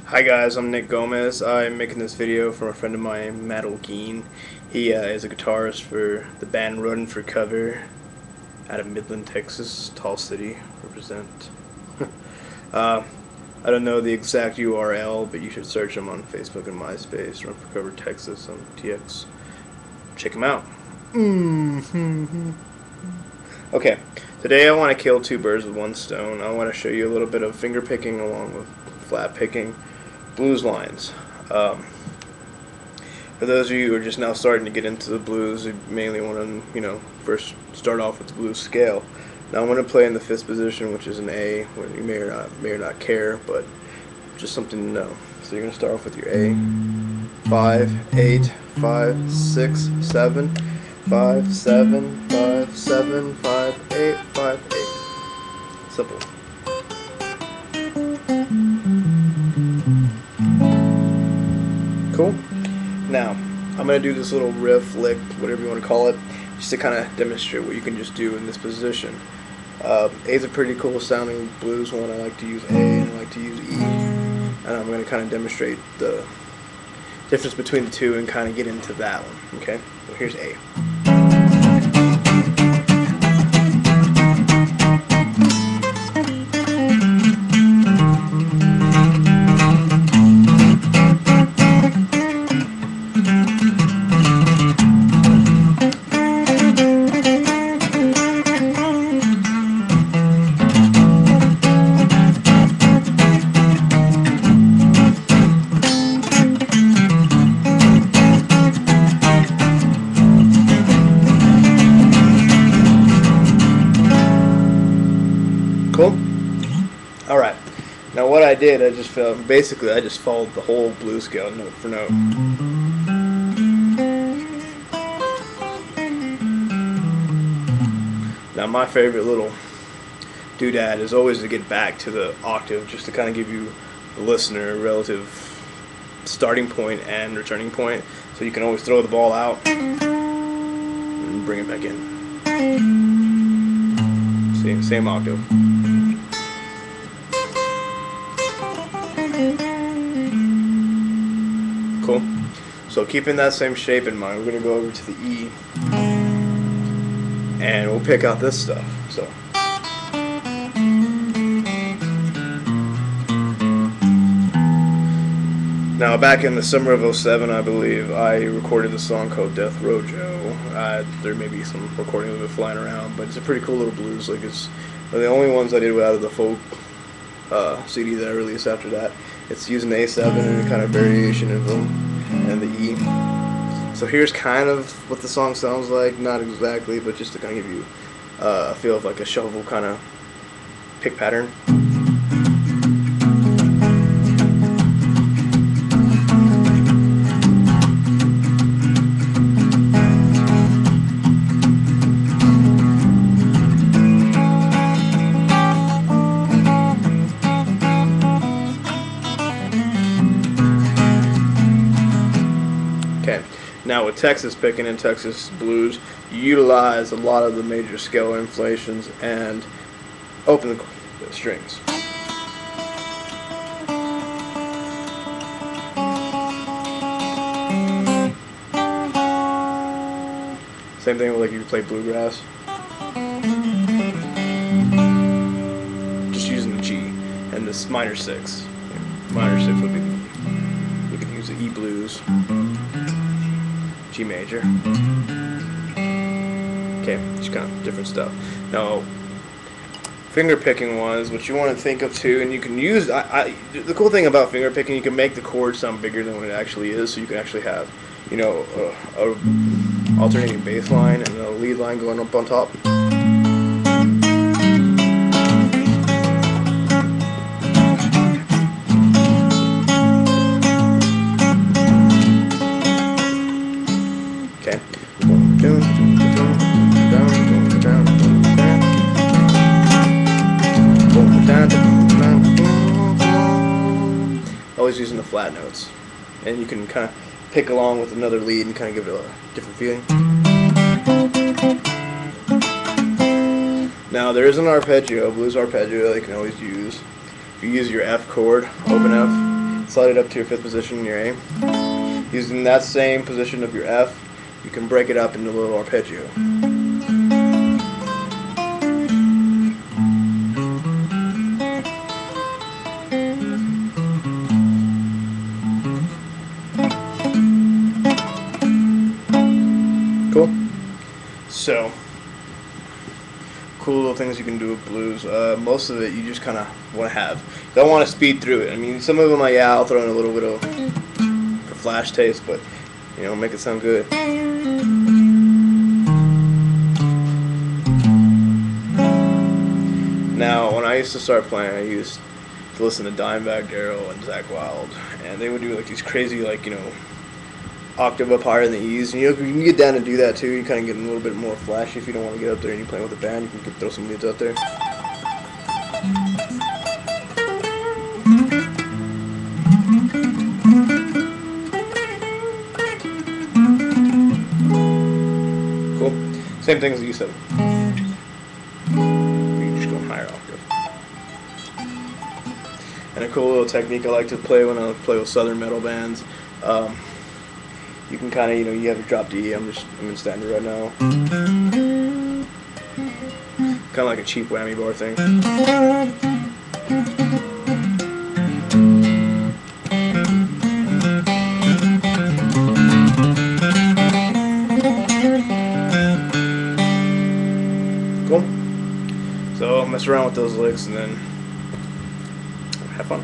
Hi guys, I'm Nick Gomez. I'm making this video for a friend of mine, Matt Olguin. He is a guitarist for the band Run for Cover out of Midland, Texas. Tall City, represent. uh, I don't know the exact URL, but you should search him on Facebook and MySpace. Run for Cover Texas on TX. Check him out. Okay, today I want to kill two birds with one stone. I want to show you a little bit of finger picking along with flat picking. Blues lines. For those of you who are just now starting to get into the blues, you mainly want to, first start off with the blues scale. Now I'm going to play in the fifth position, which is an A, where you may or not care, but just something to know. So you're going to start off with your A, 5, 8, 5, 6, 7, 5, 7, 5, 7, 5, 8, 5, 8. Simple. Cool. Now, I'm going to do this little riff, lick, whatever you want to call it, just to kind of demonstrate what you can just do in this position. A is a pretty cool sounding blues one. I like to use A and I like to use E. And I'm going to kind of demonstrate the difference between the two and kind of get into that one. Okay? So here's A. Cool? Alright. Now what I did, I just followed the whole blues scale note for note. Now my favorite little doodad is always to get back to the octave, just to kind of give you, the listener, a relative starting point and returning point, so you can always throw the ball out and bring it back in. Same octave. Cool. So keeping that same shape in mind, we're going to go over to the E and we'll pick out this stuff. So now back in the summer of '07, I believe, I recorded a song called Death Row Joe. There may be some recording of it flying around, but it's a pretty cool little blues. Like, it's one of the only ones I did out of the folk CD that I released after that. It's using A7 and a kind of variation of them and the E. So here's kind of what the song sounds like. Not exactly, but just to kind of give you a feel of like a shuffle kind of pick pattern. Okay, now with Texas picking and Texas blues, you utilize a lot of the major scale inflations and open the strings. Same thing with like you play bluegrass. Just using the G and this minor six. Minor six would be, you can use the E blues. G major. Okay, just kind of different stuff. Now, finger picking wise, what you want to think of too, and you can use, the cool thing about finger picking, you can make the chord sound bigger than what it actually is, so you can actually have, a alternating bass line and a lead line going up on top. Okay. Always using the flat notes, and you can kind of pick along with another lead and kind of give it a different feeling. Now there is an arpeggio, blues arpeggio that you can always use. If you use your F chord, open F, slide it up to your 5th position in your A. Using that same position of your F, you can break it up into a little arpeggio. Cool. So, cool little things you can do with blues. Most of it you just kind of want to have. You don't want to speed through it. I mean, some of them, I'll throw in a little bit of for flash taste, but make it sound good. Now, when I used to start playing, I used to listen to Dimebag Darrell and Zakk Wylde, and they would do like these crazy, octave up higher than the E's. And you can get down and do that too. You kind of get a little bit more flashy if you don't want to get up there and you're playing with a band. You can throw some leads out there. Cool. Same thing as the E7. You just go higher octave. And a cool little technique I like to play when I play with southern metal bands. You can kind of, you have your drop D. I'm in standard right now. Kind of like a cheap whammy bar thing. Cool. So mess around with those licks and then have fun.